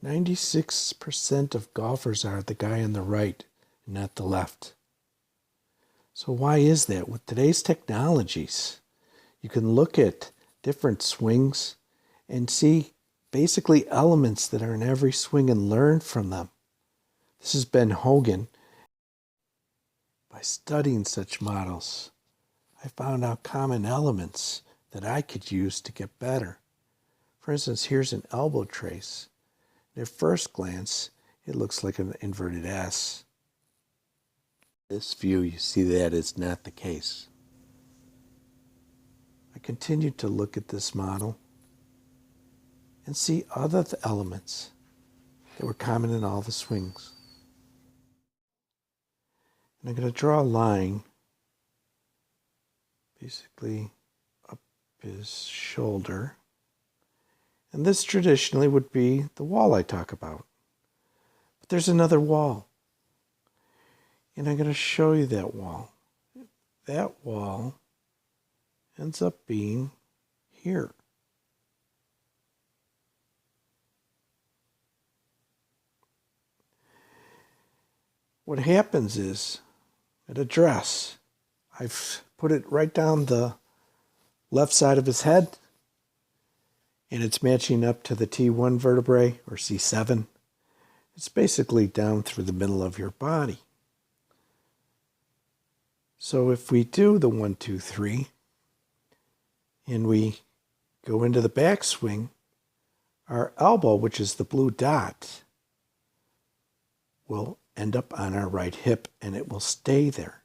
96% of golfers are the guy on the right, not the left. So why is that? With today's technologies, you can look at different swings and see basically elements that are in every swing and learn from them. This has been Hogan. By studying such models, I found out common elements that I could use to get better. For instance, here's an elbow trace. At first glance, it looks like an inverted S. This view, you see that is not the case. I continued to look at this model and see other elements that were common in all the swings. And I'm going to draw a line basically up his shoulder. And this traditionally would be the wall I talk about. But there's another wall. And I'm going to show you that wall. That wall ends up being here. What happens is, at address, I've put it right down the left side of his head, and it's matching up to the T1 vertebrae, or C7. It's basically down through the middle of your body. So if we do the 1, 2, 3, and we go into the backswing, our elbow, which is the blue dot, will end up on our right hip, and it will stay there.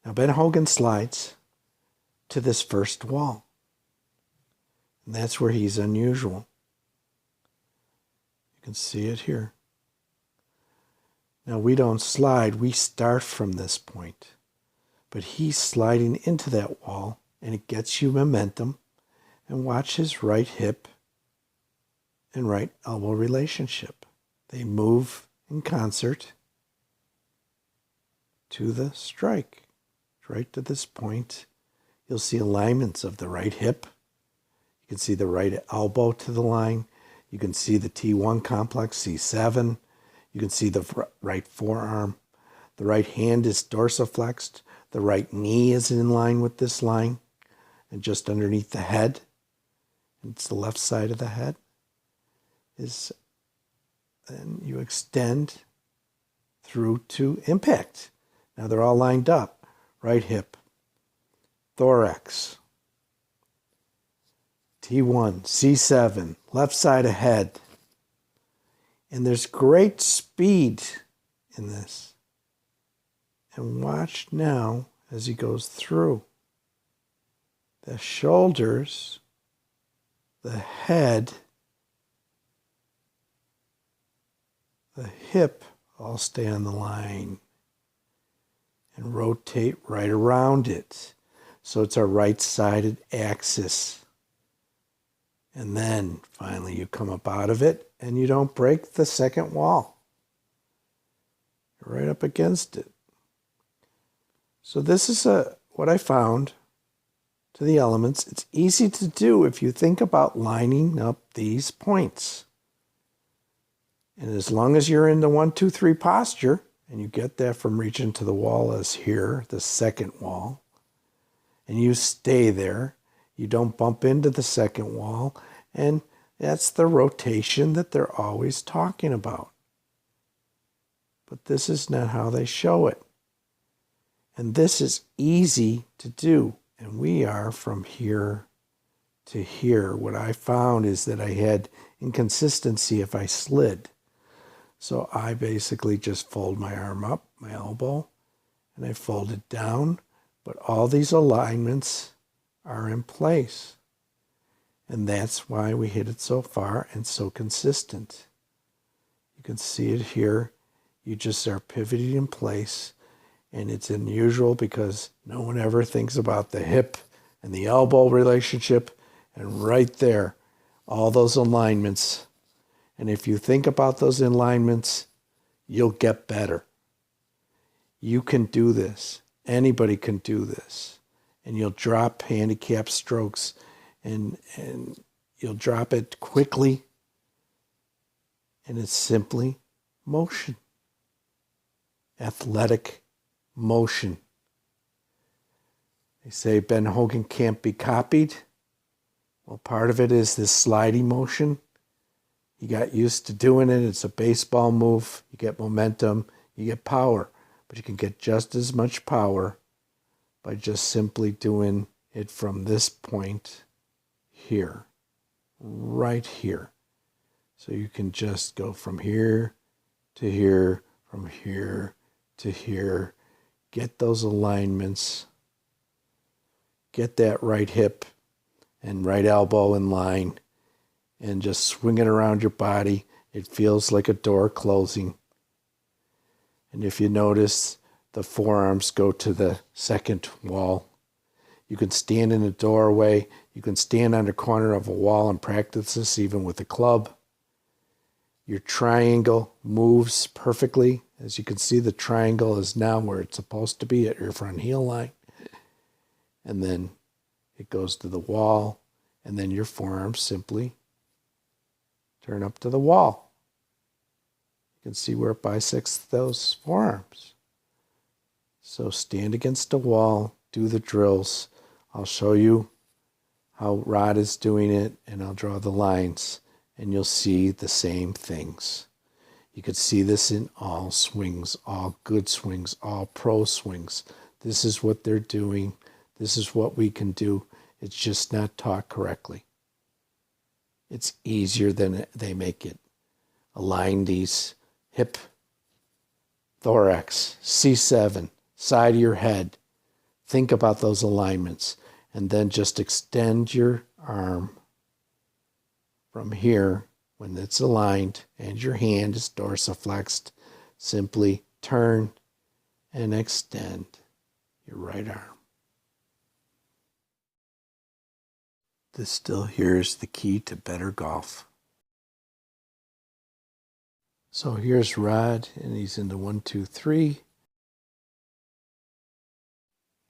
Now, Ben Hogan slides to this first wall, and that's where he's unusual. You can see it here. Now, we don't slide, we start from this point, but he's sliding into that wall, and it gets you momentum. And watch his right hip and right elbow relationship. They move in concert to the strike. Right to this point, you'll see alignments of the right hip. You can see the right elbow to the line. You can see the T1 complex, C7. You can see the right forearm. The right hand is dorsiflexed. The right knee is in line with this line. And just underneath the head, it's the left side of the head, is then you extend through to impact. Now they're all lined up. Right hip, thorax, T1, C7, left side of head. And there's great speed in this. And watch now as he goes through. The shoulders, the head, the hip all stay on the line and rotate right around it. So it's a right-sided axis. And then finally you come up out of it and you don't break the second wall. You're right up against it. So this is what I found to the elements. It's easy to do if you think about lining up these points. And as long as you're in the 1, 2, 3 posture, and you get that from reaching to the wall as here, the second wall, and you stay there, you don't bump into the second wall, and that's the rotation that they're always talking about. But this is not how they show it. And this is easy to do. And we are from here to here. What I found is that I had inconsistency if I slid. So I basically just fold my arm up, my elbow, and I fold it down. But all these alignments are in place. And that's why we hit it so far and so consistent. You can see it here. You just are pivoting in place. And it's unusual because no one ever thinks about the hip and the elbow relationship. And right there, all those alignments. And if you think about those alignments, you'll get better. You can do this. Anybody can do this. And you'll drop handicap strokes and you'll drop it quickly. And it's simply motion. Athletic motion. They say Ben Hogan can't be copied. Well, part of it is this sliding motion. You got used to doing it. It's a baseball move. You get momentum. You get power. But you can get just as much power by just simply doing it from this point here, right here. So you can just go from here to here, from here to here, get those alignments, get that right hip and right elbow in line, and just swing it around your body. It feels like a door closing. And if you notice, the forearms go to the second wall. You can stand in a doorway. You can stand on the corner of a wall and practice this even with a club. Your triangle moves perfectly. As you can see, the triangle is now where it's supposed to be at your front heel line. And then it goes to the wall, and then your forearms simply turn up to the wall. You can see where it bisects those forearms. So stand against the wall, do the drills. I'll show you how Rod is doing it, and I'll draw the lines, and you'll see the same things. You could see this in all swings, all good swings, all pro swings. This is what they're doing. This is what we can do. It's just not taught correctly. It's easier than they make it. Align these hip, thorax, C7, side of your head. Think about those alignments, and then just extend your arm from here when it's aligned and your hand is dorsiflexed. Simply turn and extend your right arm. This still here is the key to better golf. So here's Rod, and he's in the 1, 2, 3.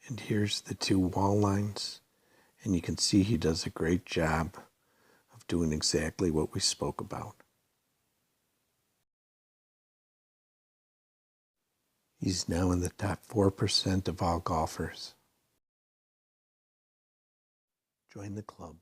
And here's the two wall lines. And you can see he does a great job of doing exactly what we spoke about. He's now in the top 4% of all golfers. Join the club.